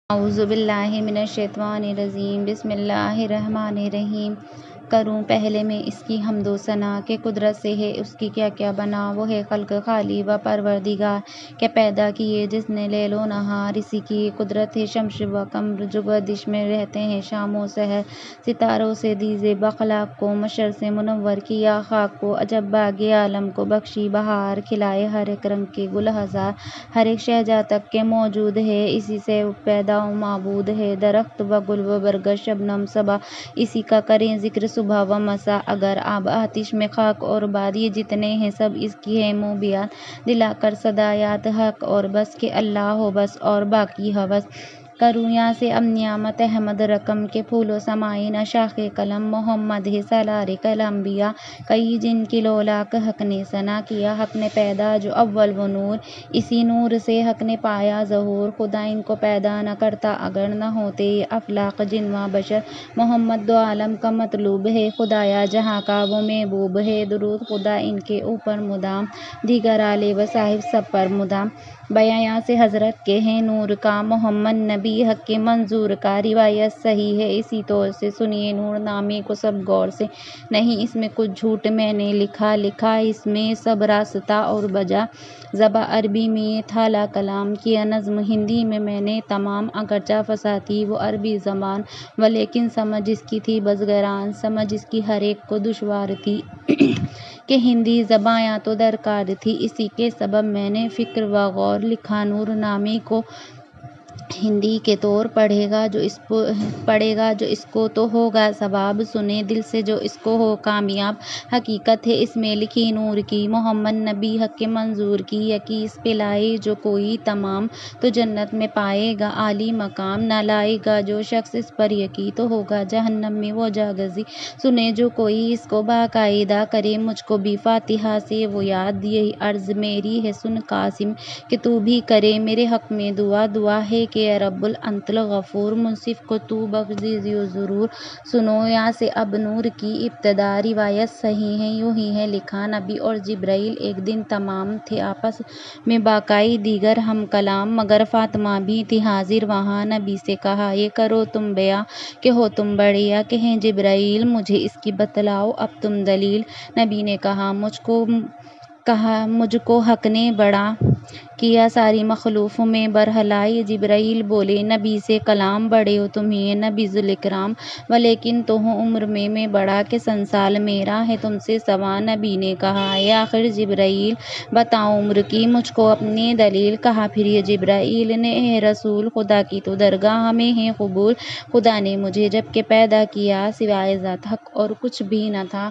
اعوذ باللہ من الشیطان الرجیم بسم اللہ الرحمن الرحیم۔ کروں پہلے میں اس کی حمد و ثنا کہ قدرت سے ہے اس کی کیا کیا بنا۔ وہ ہے خالق خالی و پروردگار کہ پیدا کیے جس نے لیل و نہار، اسی کی قدرت ہے شمس و قمر جو گردش میں رہتے ہیں شام و سحر۔ ستاروں سے دیزے بخلاق کو مشر سے منور کیا، خاک کو عجب باغ عالم کو بخشی بہار، کھلائے ہر ایک رنگ کے گل ہزار، ہر ایک شہجہ تک کے موجود ہے، اسی سے پیدا و معبود ہے۔ درخت و گل و برگد شبنم صبا، اسی کا کریں ذکر صبح و مساء۔ اگر آب آتش میں خاک اور باد، یہ جتنے ہیں سب اس کی ہے موبیات۔ دلا کر صدایات حق اور بس کہ اللہ ہو بس اور باقی ہوس۔ کروں یہاں سے اب نعمت احمد رقم کے پھول و سمائن شاخ قلم محمد ہے سالار الانبیاء، کئی جن کی لولاک حق نے ثنا کیا۔ حق نے پیدا جو اول و نور، اسی نور سے حق نے پایا ظہور۔ خدا ان کو پیدا نہ کرتا اگر نہ ہوتے یہ افلاق جن و بشر، محمد دو عالم کا مطلوب ہے خدایا جہاں کا وہ محبوب ہے۔ درود خدا ان کے اوپر مدام، دیگر آل و صحب سب پر مدام۔ بیاں یہاں سے حضرت کے ہیں نور کا، محمد نبی حق کے منظور کا، روایت صحیح ہے اسی طور سے سنیے نور نامے کو سب غور سے۔ نہیں اس میں کچھ جھوٹ میں نے لکھا اس میں سب راستہ اور بجا زباں عربی میں یہ تھالا کلام کیا نظم ہندی میں نے تمام، اگرچہ فصاح تھی وہ عربی زبان ولیکن سمجھ اس کی تھی بس گران، سمجھ اس کی ہر ایک کو دشوار تھی کہ ہندی زباں یا تو درکار تھی، اسی کے سبب میں نے فکر و غور لکھا نور نامے کو ہندی کے طور پڑھے گا جو اس کو تو ہوگا ثواب، سنے دل سے جو اس کو ہو کامیاب۔ حقیقت ہے اس میں لکھی نور کی، محمد نبی حق کے منظور کی، یقین اس پہ لائے جو کوئی تمام تو جنت میں پائے گا عالی مقام، نہ لائے گا جو شخص اس پر یقین تو ہوگا جہنم میں وہ جاگزی۔ سنے جو کوئی اس کو باقاعدہ کرے مجھ کو بھی فاتحہ سے وہ یاد، یہی عرض میری ہے سن قاسم کہ تو بھی کرے میرے حق میں دعا ہے کہ اے رب انت الغفور، منصف کو تو بخش دیجیے ضرور۔ سنو یہاں سے اب نور کی ابتدا، روایت صحیح ہے یوں ہی ہے لکھا، نبی اور جبرائیل ایک دن تمام تھے آپس میں باقائی دیگر ہم کلام، مگر فاطمہ بھی تھی حاضر وہاں، نبی سے کہا یہ کرو تم بیاں کہ ہو تم بڑھیا، کہیں جبرائیل مجھے اس کی بتلاؤ اب تم دلیل۔ نبی نے کہا مجھ کو حق نے بڑا کیا ساری مخلوق میں برہلائی، جبرائیل بولے نبی سے کلام بڑے ہو تم ہی نبی ذوالکرام، ولیکن تو ہوں عمر میں بڑا کہ 100 سال میرا ہے تم سے سوا۔ نبی نے کہا اے آخر جبرائیل بتاؤ عمر کی مجھ کو اپنی دلیل، کہا پھر یہ جبرائیل نے اے رسول خدا کی تو درگاہ میں ہے قبول، خدا نے مجھے جب کہ پیدا کیا سوائے ذات حق اور کچھ بھی نہ تھا،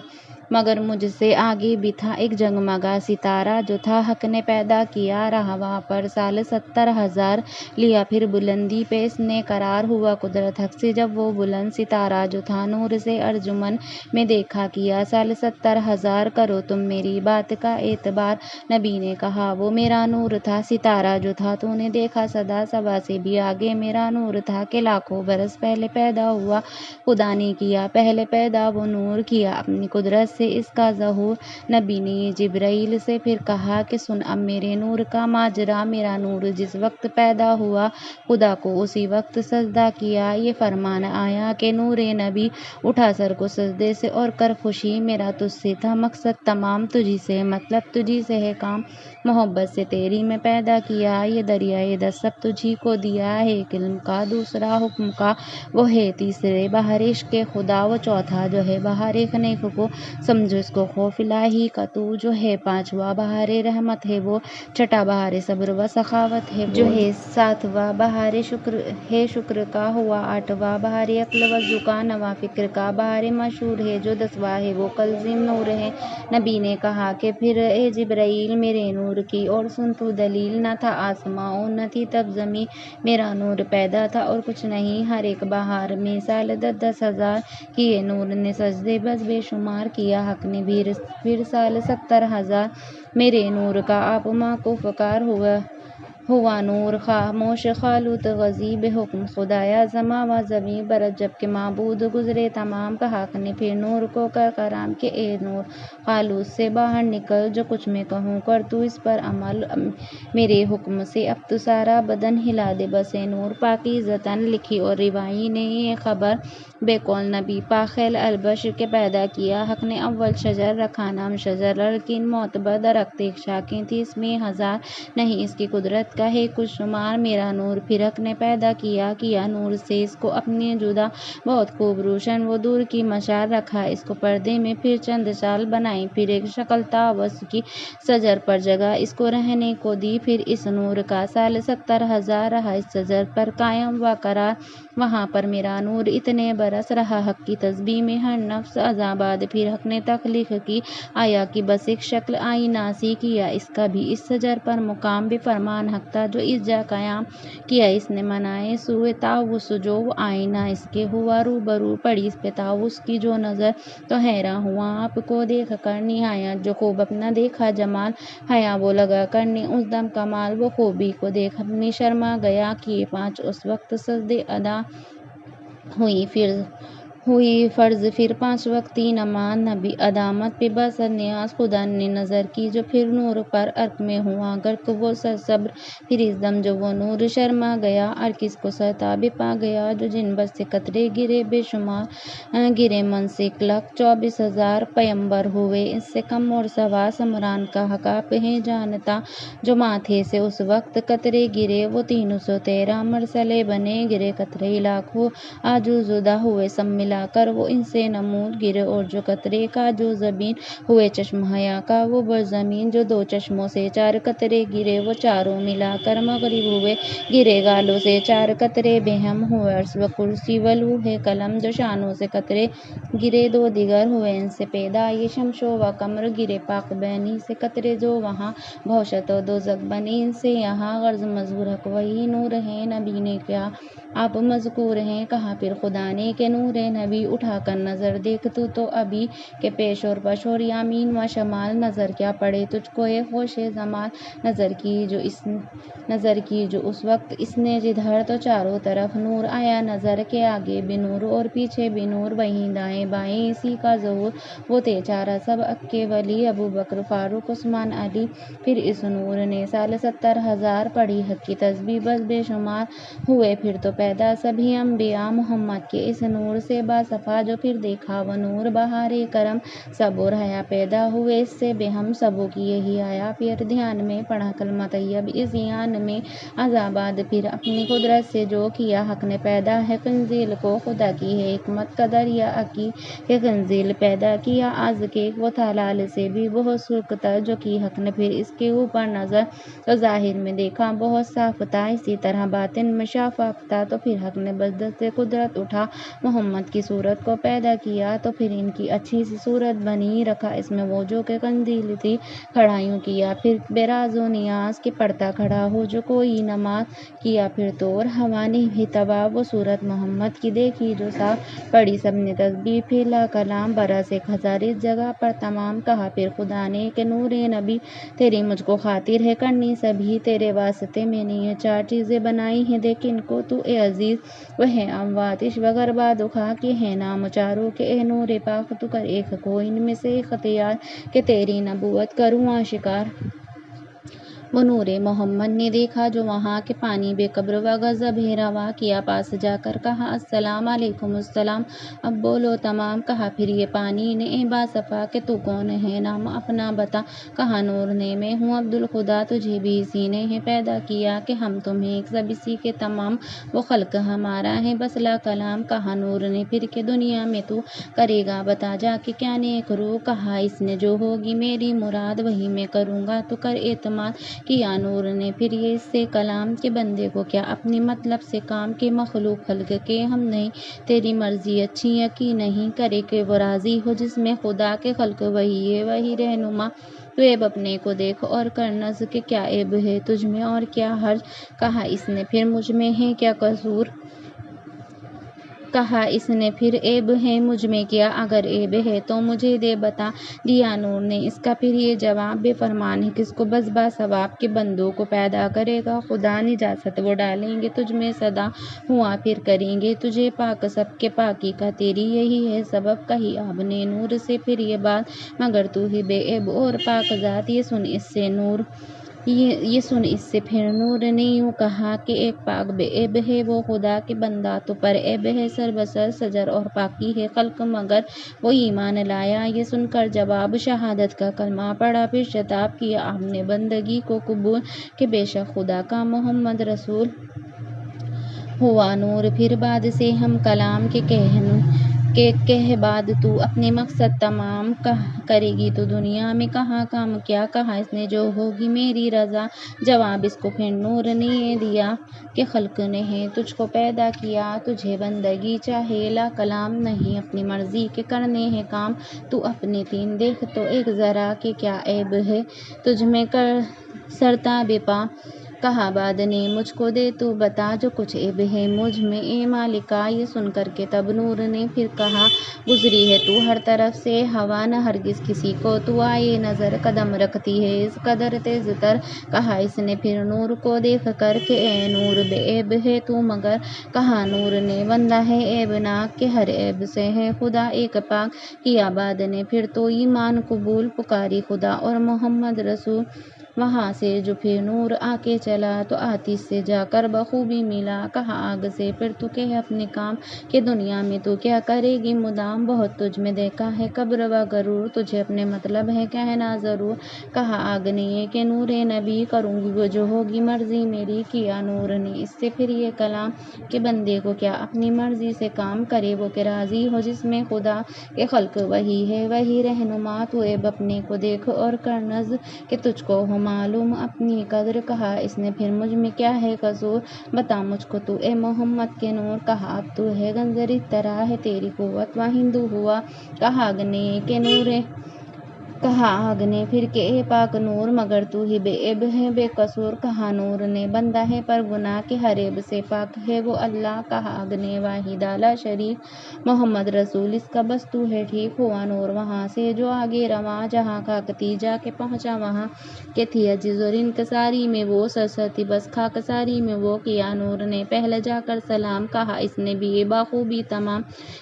مگر مجھ سے آگے بھی تھا ایک جگمگا ستارہ جو تھا حق نے پیدا کیا، رہا وہاں پر سال 70,000، لیا پھر بلندی پہ اس نے قرار، ہوا قدرت حق سے جب وہ بلند، ستارہ جو تھا نور سے ارجمن میں دیکھا کیا سال 70,000، کرو تم میری بات کا اعتبار۔ نبی نے کہا وہ میرا نور تھا، ستارہ جو تھا تو نے دیکھا سدا صبا سے بھی آگے میرا نور تھا کہ لاکھوں برس پہلے پیدا ہوا، خدا نے کیا پہلے پیدا وہ نور، کیا اپنی قدرت سے اس کا ظہور۔ نبی نے جبرائیل سے پھر کہا کہ سن اب میرے نور کا ماجرا، میرا نور جس وقت پیدا ہوا خدا کو اسی وقت سجدہ کیا، یہ فرمان آیا کہ نور نبی اٹھا سر کو سجدے سے اور کر خوشی، میرا تجھ سے تھا مقصد تمام، تجھی سے مطلب تجھی سے ہے کام، محبت سے تیری میں پیدا کیا، یہ دریائے دست سب تجھی کو دیا ہے، ایک علم کا دوسرا حکم کا وہ ہے تیسرے بحر عشق خدا، وہ چوتھا جو ہے بحر نیک کو سمجھو اس کو خوف الہی کا تو، جو ہے پانچواں بحر رحمت ہے وہ، چھٹا بحر صبر و سخاوت ہے وہ، جو ہے ساتواں بحر شکر کا ہوا، آٹھواں بحر عقل و ذکا، نواں فکر کا بحر مشہور ہے، جو 10واں ہے وہ کلزم نور ہے۔ نبی نے کہا کہ پھر اے جبرائیل میرے نور کی اور سن تو دلیل، نہ تھا آسماں اور نہ تھی تب زمیں، میرا نور پیدا تھا اور کچھ نہیں، ہر ایک بحر میں سال 10,000 کیے نور نے سجدے بس بے شمار، کیا حق نے پھر سال 70,000 میرے نور کا آپ ماں کو فکار ہوا، ہوا نور خاموش خالوت غزی بے حکم خدایا زماں و زمیں برت جب کہ معبود گزرے تمام کہا نے پھر نور کو کر کرام کہ اے نور خالوت سے باہر نکل جو کچھ میں کہوں کر تو اس پر عمل میرے حکم سے اب تو سارا بدن ہلا دے بس اے نور پاکیزتاً لکھی اور روایی نے یہ خبر بے قول نبی پاخیل البشر کے پیدا کیا حق نے اول شجر رکھا نام شجر لیکن معتبر درخت ایک شاخیں تھی اس میں ہزار نہیں اس کی قدرت کا ہے کچھ شمار میرا نور پھر حق نے پیدا کیا نور سے اس کو اپنے جدا بہت خوب روشن وہ دور کی مشال رکھا اس کو پردے میں پھر چند سال بنائی پھر ایک شکل تاوس کی شجر پر جگہ اس کو رہنے کو دی پھر اس نور کا سال 70,000 رہا اس شجر پر قائم و قرار وہاں پر میرا نور اتنے برس رہا حق کی تسبیح میں ہر نفس آزاد پھر حق نے تخلیق کی آیا کہ بس ایک شکل آئینہ سی کیا اس کا بھی اس شجر پر مقام بے فرمان حق تھا جو اس جا قیام کیا اس نے منائے سوئے تاؤس جو وہ آئینہ اس کے ہوا روبرو پڑی اس پہ تاؤس کی جو نظر تو حیران ہوا آپ کو دیکھ کر نہایت جو خوب اپنا دیکھا جمال حیا وہ لگا کرنے اس دم کمال وہ خوبی کو دیکھ اپنی شرما گیا کیے 5 اس وقت سجدے ادا ہوئی فرض پھر 5 وقتی نماز نبی ادامت پہ بس نیاز خدا نے نظر کی جو پھر نور پر عرق میں ہوا غرق وہ صبر پھر اس دم جو وہ نور شرما گیا عرق اس کو سرتاب پا گیا جو جن بس سے قطرے گرے بے شمار گرے من سے 1,24,000 پیمبر ہوئے اس سے کم اور سوا سمران کا حق آپ ہے جانتا جو ماتھے سے اس وقت قطرے گرے وہ 313 مرسلے بنے گرے قطرے لاکھوں آجو زدہ ہوئے سب ملا کر وہ ان سے نمود گرے اور جو قطرے کا جو زمین ہوئے چشم حیا کا وہ بر زمین جو 2 چشموں سے 4 قطرے گرے وہ چاروں ملا کر مغرب ہوئے گرے گالوں سے 4 قطرے بہم ہوئے عرش و کرسی و لوح قلم جو شانوں سے قطرے گرے 2 دیگر ہوئے ان سے پیدا یہ شمس و قمر گرے پاک بینی سے قطرے جو وہاں بہشت و دوزخ بنی ان سے یہاں غرض مظہور حق وہی نور ہے نبی نے کیا آپ مذکور ہیں کہا پھر خدا نے کہ نور نبی اٹھا کر نظر دیکھ تو ابھی کے پیش اور پش اور یمین و شمال نظر کیا پڑے تجھ کو اے خوش زمال نظر کی جو اس وقت اس نے جدھر تو چاروں طرف نور آیا نظر کے آگے بھی نور اور پیچھے بھی نور وہیں دائیں بائیں اسی کا ظہور وہ تھے 4 سب اکے ولی ابو بکر فاروق عثمان علی پھر اس نور نے سال 70,000 پڑھی حق کی تسبیح بس بے شمار ہوئے پھر تو پیدا سبھی انبیاء محمد کے اس نور سے باصفا جو پھر دیکھا وہ نور بہار کرم سب اور حیا پیدا ہوئے اس سے بے ہم سبوں کی یہی آیا پھر دھیان میں پڑھا کلمہ طیب اس یان میں عذاباد پھر اپنی قدرت سے جو کیا حق نے پیدا ہے خنزیل کو خدا کی ہے حکمت قدر یا عقی کہ خنزیل پیدا کیا آز کے وہ تھا لال سے بھی بہت سرخ تر جو کی حق نے پھر اس کے اوپر نظر تو ظاہر میں دیکھا بہت صاف تھا اسی طرح باطن میں شفاف تھا تو پھر حق نے بس دست قدرت اٹھا محمد کی صورت کو پیدا کیا تو پھر ان کی اچھی سی صورت بنی رکھا اس میں وہ جو کہ قندیل تھی کھڑا یوں کیا پھر بے راز و نیاز کے پڑتا کھڑا ہو جو کوئی نماز کیا پھر تو اور ہوا نے بھی تباہ وہ صورت محمد کی دیکھی جو صاف پڑھی سب نے تسبیح پھر لا کلام برس 1,000 اس جگہ پر تمام کہا پھر خدا نے کہ نور نبی تیری مجھ کو خاطر ہے کرنی سبھی تیرے واسطے میں نے یہ 4 چیزیں بنائی ہیں دیکھ ان کو تو اے عزیز وہ ہے امواتش وغیر بادخواہ کے ہیں نام چاروں کے اے نور پاک تو کر ایک کو ان میں سے اختیار کہ تیری نبوت کروں آشکار وہ نور محمد نے دیکھا جو وہاں کے پانی بے قبر و غضب ہے روا کیا پاس جا کر کہا السلام علیکم السلام اب بولو تمام کہا پھر یہ پانی نے اے باصفا کہ تو کون ہے نام اپنا بتا کہا نور نے میں ہوں عبدالخدا تجھے بھی اسی نے ہے پیدا کیا کہ ہم تمہیں ایک سب اسی کے تمام وہ خلق ہمارا ہے بس لا کلام کہا نور نے پھر کہ دنیا میں تو کرے گا بتا جا کہ کیا نیک رو کہا اس نے جو ہوگی میری مراد وہی میں کروں گا تو کر اعتماد کیا نور نے پھر یہ اس سے کلام کے بندے کو کیا اپنی مطلب سے کام کے مخلوق خلق کے ہم نہیں تیری مرضی اچھی یقین نہیں کرے کہ وہ راضی ہو جس میں خدا کے خلق وہی ہے وہی رہنما تو عیب اپنے کو دیکھ اور کر نظر کہ کیا عیب ہے تجھ میں اور کیا حرج کہا اس نے پھر مجھ میں ہے کیا قصور کہا اس نے پھر عیب ہے مجھ میں کیا؟ اگر عیب ہے تو مجھے دے بتا دیا نور نے اس کا پھر یہ جواب، بے فرمان ہے کس کو بس باثواب کے بندوں کو پیدا کرے گا خدا، نجاست وہ ڈالیں گے تجھ میں سدا ہوا پھر کریں گے تجھے پاک، سب کے پاکی کا تیری یہی ہے سبب، کہی آپ نے نور سے پھر یہ بات، مگر تو ہی بے عیب اور پاک ذات، یہ سن اس سے نور یہ سن اس سے پھر نور نے یوں کہا کہ ایک پاک بے عیب ہے وہ خدا کہ بندہ تو پر عیب ہے، سر بسر سجر اور پاکی ہے خلق مگر وہ ایمان لایا، یہ سن کر جواب شہادت کا کلمہ پڑھا، پھر شتاب کیا آپ نے بندگی کو قبول کہ بے شک خدا کا محمد رسول ہوا نور، پھر بعد سے ہم کلام کے کہہ بعد تو اپنے مقصد تمام کرے گی تو دنیا میں کہاں کام کیا؟ کہا اس نے جو ہوگی میری رضا، جواب اس کو پھر نور نے یہ دیا کہ خلق نے ہے تجھ کو پیدا کیا، تجھے بندگی چاہے لا کلام نہیں، اپنی مرضی کے کرنے ہیں کام، تو اپنے تین دیکھ تو ایک ذرا کہ کیا عیب ہے تجھ میں کر سرتاب پا، کہا بعد نے مجھ کو دے تو بتا جو کچھ عیب ہے مجھ میں اے مالکا، یہ سن کر کے تب نور نے پھر کہا گزری ہے تو ہر طرف سے ہوا، نہ ہرگز کسی کو تو آئے نظر، قدم رکھتی ہے اس قدر تیز تر، کہا اس نے پھر نور کو دیکھ کر کہ اے نور بے عیب ہے تو مگر، کہا نور نے بندہ ہے عیب ناک کہ ہر عیب سے ہے خدا ایک پاک، کیا بعد نے پھر تو ایمان قبول، پکاری خدا اور محمد رسول، وہاں سے جو پھر نور آ کے چلا تو آتش سے جا کر بخوبی ملا، کہا آگ سے پھر تو کہہ اپنے کام کہ دنیا میں تو کیا کرے گی مدام، بہت تجھ میں دیکھا ہے کبر و غرور، تجھے اپنے مطلب ہے کہنا ضرور، کہا آگ نے یہ کہ نور نبی کروں گی وہ جو ہوگی مرضی میری، کیا نور نے اس سے پھر یہ کلام کہ بندے کو کیا اپنی مرضی سے کام کرے وہ کہ راضی ہو جس میں خدا کہ خلق وہی ہے وہی رہنما، تو عیب اپنے کو دیکھ اور کر نظر کہ تجھ کو ہو معلوم اپنی قدر، کہا اس نے پھر مجھ میں کیا ہے قصور، بتا مجھ کو تو اے محمد کے نور، کہا اب تو ہے گنجر اس طرح ہے تیری قوت وہ ہندو ہوا، کہا آگ نے کہ نور کہا آگ نے پھر کہ اے پاک نور مگر تو ہی بے عیب ہے بے قصور، کہا نور نے بندہ ہے پر گناہ کہ ہر عیب سے پاک ہے وہ اللہ، کہا آگ نے واحد لا شریک محمد رسول اس کا بس تو ہے ٹھیک، ہوا نور وہاں سے جو آگے رواں، جہاں خاک تھی جا کے پہنچا وہاں کہ تھی عجز اور انکساری میں وہ، سرسر تھی بس خاک ساری میں وہ، کیا نور نے پہلے جا کر سلام، کہا اس نے بھی بخوبی تمام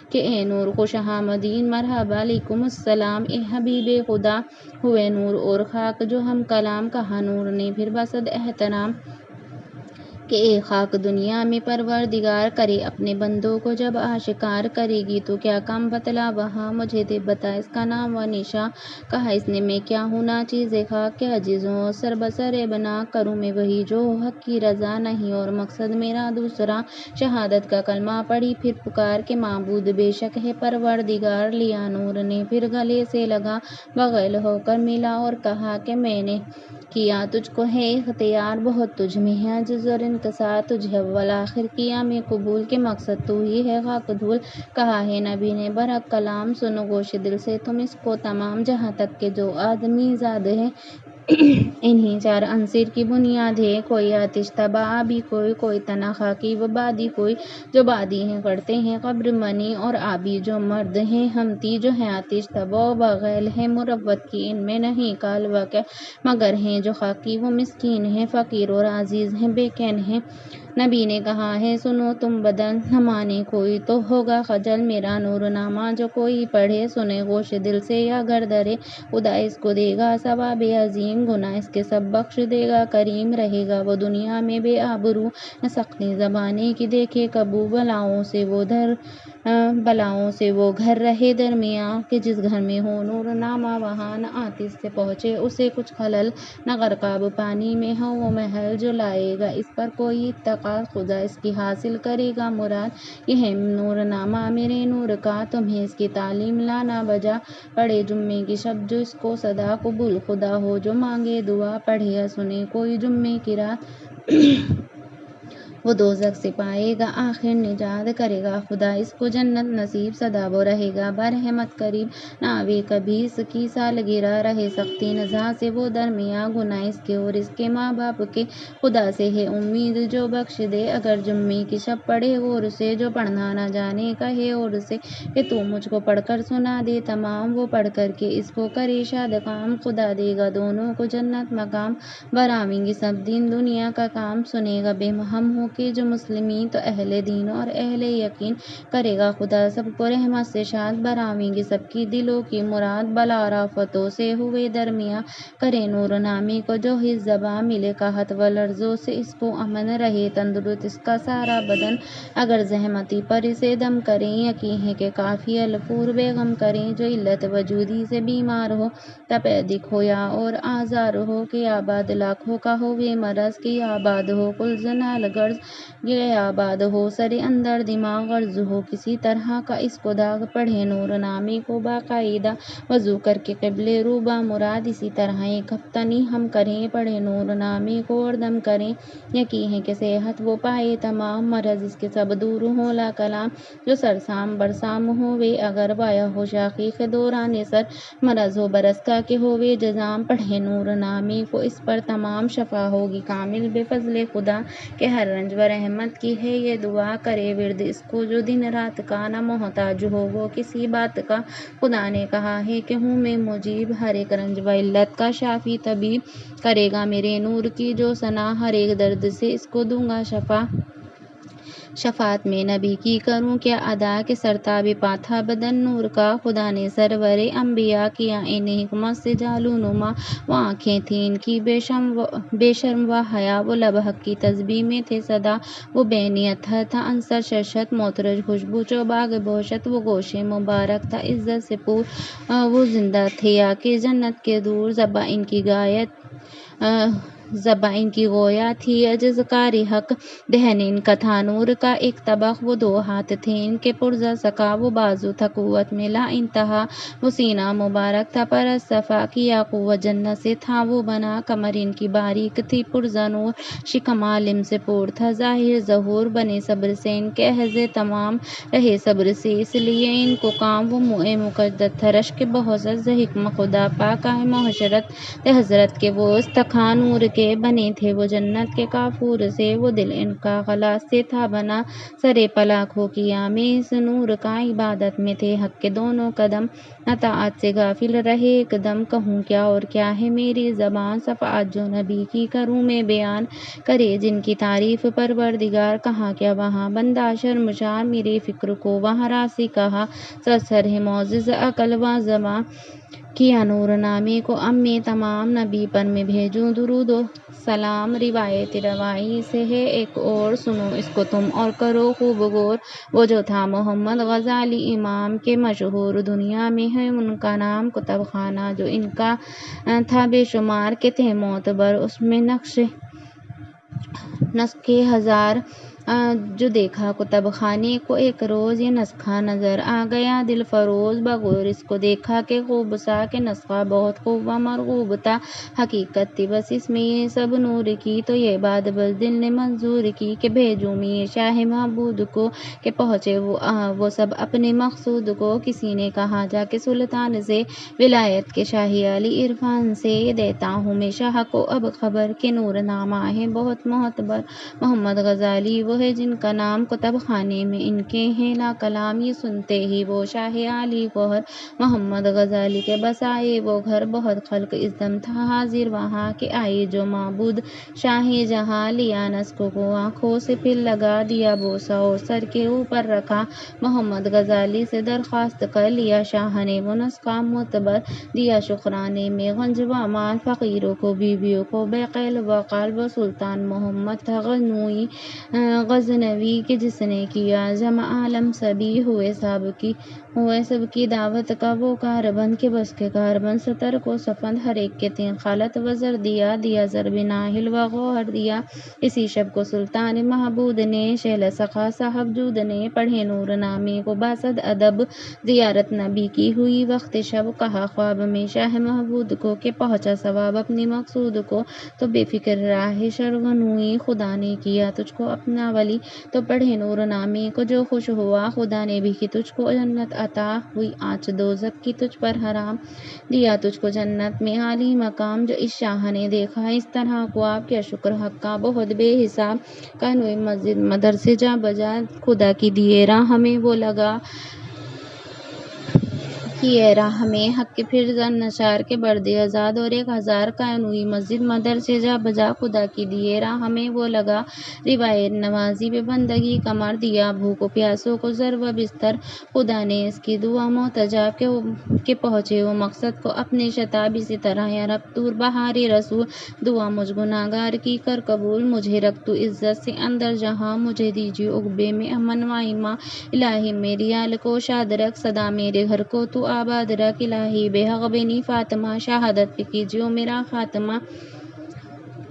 کہ اے نور خوش آمدید مرحبا علیکم السلام، اے حبیب خدا ہوئے نور اور خاک جو ہم کلام، کہا نور نے پھر بصد احترام کہ اے خاک دنیا میں پروردگار کرے اپنے بندوں کو جب آشکار کرے گی تو کیا کام بتلا وہاں، مجھے دے بتا اس کا نام و نشاں، کہا اس نے میں کیا ہوں نا چیز خاک کہ عجیز ہوں سر بسر عیب ناک، کروں میں وہی جو حق کی رضا نہیں اور مقصد میرا دوسرا، شہادت کا کلمہ پڑھی پھر پکار کہ معبود بے شک ہے پروردگار، لیا نور نے پھر گلے سے لگا بغل ہو کر ملا اور کہا کہ میں نے کیا تجھ کو ہے اختیار، بہت تجھ میں ہے عجز اور انکسار، تجھے اول آخر کیا میں قبول کہ مقصد تو ہی ہے خاک دھول، کہا ہے نبی نے برحق کلام سنو گوش دل سے تم اس کو تمام، جہاں تک کہ جو آدمی زاد ہے انہی چار عنصر کی بنیاد ہے، کوئی آتش تبا آبی کوئی تنا خاکی و بادی، کوئی جو بادی ہیں کرتے ہیں قبر منی اور آبی جو مرد ہیں ہمتی جو ہیں آتش تبا و بغیل ہے مروت کی ان میں نہیں کال وقع، مگر ہیں جو خاکی وہ مسکین ہیں فقیر اور عزیز ہیں بے کین ہیں، نبی نے کہا ہے سنو تم بدل نہ مانے کوئی تو ہوگا خجل، میرا نور نامہ جو کوئی پڑھے سنے گوش دل سے یا گر درے، خدا اس کو دے گا ثواب عظیم، گناہ اس کے سب بخش دے گا کریم، رہے گا وہ دنیا میں بے آبرو، نہ سختی زمانے کی دیکھے کبو، بلاؤں سے وہ گھر رہے درمیاں کہ جس گھر میں ہو نور نامہ وہاں نہ آتش سے پہنچے اسے کچھ خلل، نہ غرقاب پانی میں ہو وہ محل، جو لائے گا اس پر کوئی اتقا خدا اس کی حاصل کرے گا مراد، یہ ہے نور نامہ میرے نور کا، تمہیں اس کی تعلیم لانا بجا، پڑھے جمعے کی شب جو اس کو صدا قبول خدا ہو جو مانگے دعا، پڑھے یا سنے کوئی جمعے کی رات وہ دوزخ سے پائے گا آخر نجات کرے گا خدا اس کو جنت نصیب سدا وہ رہے گا برحمت قریب نہ آوے کبھی اس کی سالگرہ رہے سختی نزاع سے وہ درمیاں گناہ اس کے اور اس کے ماں باپ کے خدا سے ہے امید جو بخش دے اگر جمعے کی شب پڑھے اور اسے جو پڑھنا نہ جانے کہے اور اسے کہ تو مجھ کو پڑھ کر سنا دے تمام وہ پڑھ کر کے اس کو کرے شاد کام خدا دے گا دونوں کو جنت مقام برآویں گے سب دن دنیا کا کام سنے گا بے ہم ہو کے جو مسلمین تو اہل دین اور اہل یقین کرے گا خدا سب کو رحمت سے شاد برآویں گے سب کی دلوں کی مراد بلا اور آفتوں سے ہوئے درمیاں کرے نور نامی کو جو ہی زباں ملے قحط و لرزوں سے اس کو امن رہے تندرست اس کا سارا بدن اگر زحمتی پر اسے دم کریں یقین ہے کہ کافی الفور بے غم کریں جو علت وجودی سے بیمار ہو تپیدک ہو یا اور آزار ہو کہ آباد لاکھوں کا ہو بے مرض کی آباد ہو کل زنال غرض یہ آباد ہو سرے اندر دماغ غرض ہو کسی طرح کا اس کو داغ پڑھے نور نامی کو باقاعدہ وضو کر کے قبل روبہ مراد اسی طرح ایک ہفتہ ہم کریں پڑھے نور نامی کو اور دم کریں یقین ہے کہ صحت وہ پائے تمام مرض اس کے سب دور ہو لا کلام جو سرسام برسام ہووے اگر وایا ہو شاخیخ دوران سر مرض ہو برس کا کہ ہووے جزام پڑھے نور نامی کو اس پر تمام شفا ہوگی کامل بے فضل خدا کہ ہر رنج و رحمت کی ہے یہ دعا کرے ورد اس کو جو دن رات کا نہ محتاج ہو وہ کسی بات کا خدا نے کہا ہے کہ ہوں میں مجیب ہر ایک رنج و علت کا شافی طبیب کرے گا میرے نور کی جو ثنا ہر ایک درد سے اس کو دوں گا شفا شفاعت میں نبی کی کروں کیا ادا کہ سرتاب پا تھا بدن نور کا خدا نے سرور انبیاء کیا انہیں حکمت سے جالو نما وہ آنکھیں تھیں ان کی بے شرم و حیا وہ لب حق کی تسبیح میں تھے صدا وہ بے نیت تھا عنصر شرشت معطرج خوشبو چوباغ بہشت وہ گوشے مبارک تھا عزت سے پور وہ زندہ تھے یا کہ جنت کے دور زباں ان کی زباں ان کی گویا تھی عجز کاری حق دہن ان کا تھا نور کا ایک طبق وہ دو ہاتھ تھے ان کے پرزا سکا وہ بازو تھا قوت میں لا انتہا وہ سینہ مبارک تھا پر صفا کیا قوت جنت سے تھا وہ بنا کمر ان کی باریک تھی پرزا نور شکم عالم سے پور تھا ظاہر ظہور بنے صبر سے ان کے حز تمام رہے صبر سے اس لیے ان کو کام وہ منہ مقدس تھا رشک بہت حکم خدا پاک ہے معاشرت حضرت کے وہ استخا نور کے بنے تھے وہ جنت کے کافور سے وہ دل ان کا غلاظ سے تھا بنا سرے پلاک ہو کیا میں اس نور کا عبادت میں تھے حق کے دونوں قدم اطاعت سے غافل رہے ایک دم کہوں کیا اور کیا ہے میری زبان صفات جو نبی کی کروں میں بیان کرے جن کی تعریف پروردگار کہاں کیا وہاں بندہ شرمشار میرے فکر کو وہاں راسی کہا سر ہے معزز عقل و زباں کیا نور نامے کو اب میں تمام نبی پر میں بھیجوں درود و سلام روایت روائی سے ہے ایک اور سنو اس کو تم اور کرو خوب غور وہ جو تھا محمد غزالی امام کے مشہور دنیا میں ہے ان کا نام کتب خانہ جو ان کا تھا بے شمار کے تھے معتبر اس میں نسخ ہزار جو دیکھا کتب خانے کو ایک روز یہ نسخہ نظر آ گیا دل فروز بغور اس کو دیکھا کہ خوب سا کہ نسخہ بہت خوب و مرغوب تھا حقیقت تھی بس اس میں یہ سب نور کی تو یہ بات بس دل نے منظور کی کہ بھیجوں میں شاہ معبود کو کہ پہنچے وہ سب اپنے مقصود کو کسی نے کہا جا کے سلطان سے ولایت کے شاہی علی عرفان سے یہ دیتا ہوں میں شاہ کو اب خبر کہ نور نامہ ہے بہت معتبر محمد غزالی وہ ہے جن کا نام کتب خانے میں ان کے ہیں لا کلام یہ سنتے ہی وہ شاہ علی گوہر محمد غزالی کے بس آئے وہ گھر بہت خلق اس دم تھا حاضر وہاں کے آئے جو معبود شاہ جہاں لیا نسک کو آنکھوں سے پھر لگا دیا بوسہ اور سر کے اوپر رکھا محمد غزالی سے درخواست کر لیا شاہ نے وہ نسخہ معتبر دیا شکرانے میں گنج و مال فقیروں کو بیویوں کو بے قیل و قال و سلطان محمد تھا غزنوی کہ جس نے کیا جمع عالم سبھی ہوئے سب کی دعوت کا وہ کاربند کے بس کے کاربند ستر کو سفند ہر ایک کے تین خالت وزر دیا زر بناہل و غوہر دیا اسی شب کو سلطان محبود نے شہل سخا صاحب جود نے پڑھے نور نامے کو باسد ادب زیارت نبی کی ہوئی وقت شب کہا خواب میں شاہ محبود کو کہ پہنچا ثواب اپنے مقصود کو تو بے فکر راہ شرغنوئی خدا نے کیا تجھ کو اپنا ولی تو پڑھے نور نامی کو جو خوش ہوا خدا نے بھی کہ تجھ کو جنت عطا ہوئی آنچ دوزخ کی تجھ پر حرام دیا تجھ کو جنت میں عالی مقام جو اس شاہ نے دیکھا اس طرح کو آپ کیا شکر حق کا بہت بے حساب کانوئی مسجد مدرسے جا بجا خدا کی دیے راہ ہمیں وہ لگا کیے راہ میں حق کے پھر زن نشار کے برد آزاد اور 1000 کانوئی مسجد مدرسے جا بجا خدا کی دیے راہ ہمیں وہ لگا روایت نوازی بے بندگی کمر دیا بھوکو پیاسوں کو زر و بستر خدا نے اس کی دعا محتجاب کے پہنچے وہ مقصد کو اپنے شتاب اسی طرح یا رب تور بہار رسول دعا مجھ گناہگار کی کر قبول مجھے رکھ تو عزت سے اندر جہاں مجھے دیجیے عقبے میں امن و ایماں الہی میری آل کو شاد رکھ صدا میرے گھر کو تو آباد رکھ الہی بے حق بنی فاطمہ شہادت پہ کیجیے میرا خاتمہ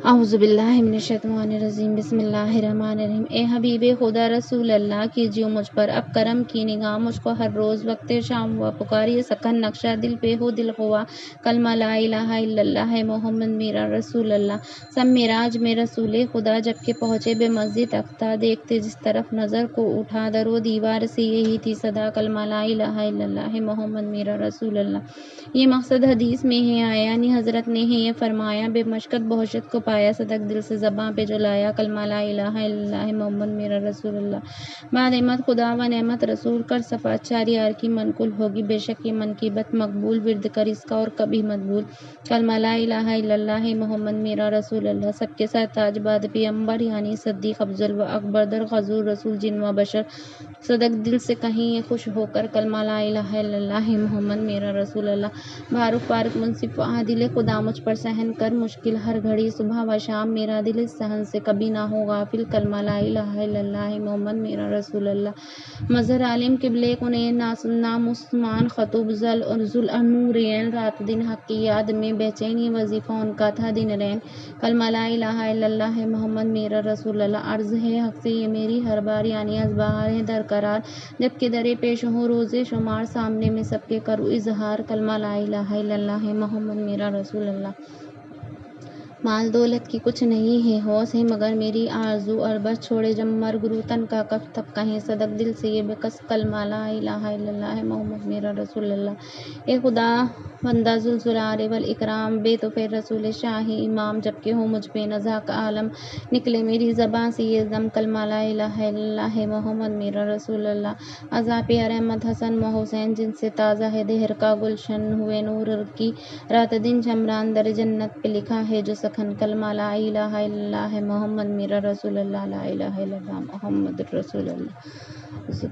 اعوذ باللہ من الشیطان الرجیم بسم اللہ الرحمن الرحیم اے حبیب خدا رسول اللہ کیجیے مجھ پر اب کرم کی نگاہ مجھ کو ہر روز وقت شام ہوا پکاری سکن نقشہ دل پہ ہو دل ہوا کلمہ لا الہ الا اللہ ہے محمد میرا رسول اللہ سب معراج میں رسول خدا جب کہ پہنچے بے مسجد اقصی دیکھتے جس طرف نظر کو اٹھا در و دیوار سے یہی تھی صدا کلمہ لا الہ الا اللہ ہے محمد میرا رسول اللہ یہ مقصد حدیث میں ہے آیا یعنی حضرت نے ہے یہ فرمایا بے مشقت بہشت کو پایا صدق دل سے زباں پہ جو لایا کلمہ لا الہ الا اللہ محمد میرا رسول اللہ بعد نعمت خدا و نعمت رسول کر صفات چار یار کی منقول ہوگی بے شک یہ منقبت مقبول ورد کر اس کا اور کبھی مت بھول کلمہ لا الہ الا اللہ محمد میرا رسول اللہ سب کے ساتھ تاج بعد پیغمبر یعنی صدیق افضل و اکبر در حضور رسول جن و بشر صدق دل سے کہیں خوش ہو کر کلمہ لا الہ الا اللہ محمد میرا رسول اللہ بارک پارک منصف و عادل خدا مجھ پر سہن کر مشکل ہر گھڑی صبح و شام میرا دل اس سہن سے کبھی نہ ہو غافل کلمہ لا الہ الا اللہ محمد میرا رسول اللہ مظہر عالم قبلے کنین نام عثمان خطوب ذل نورین رات دن حق کی یاد میں بے چینی وظیفہ ان کا تھا دن رین کلمہ لا الہ الا اللہ محمد میرا رسول اللہ عرض ہے حق سے یہ میری ہر بار یعنی از بہار ہے درقرار جب کہ درے پیش ہوں روزے شمار سامنے میں سب کے کروں اظہار کلمہ لا الہ الا اللہ محمد میرا رسول اللہ مال دولت کی کچھ نہیں ہے ہوش ہے مگر میری آرزو اور بس چھوڑے جب مرگ رو تن کا کف تب کہیں صدق دل سے یہ بکس کلمہ لا الہ الا اللہ محمد میرا رسول اللہ اے خدا بندہ ذوالجلال والاکرام بے تو پھر رسول شاہی امام جب کہ ہو مجھ پہ نزا کا عالم نکلے میری زباں سے یہ دم کلمہ لا الہ الا اللہ محمد میرا رسول اللہ عزا پہ احمد حسن و حسین جن سے تازہ ہے دہر کا گلشن ہوئے نور کی رات دن شمران در جنت پہ لکھا ہے جو سخن کلمہ لا الہ الا اللہ محمد میرا رسول اللہ لا الہ الا اللہ محمد رسول اللہ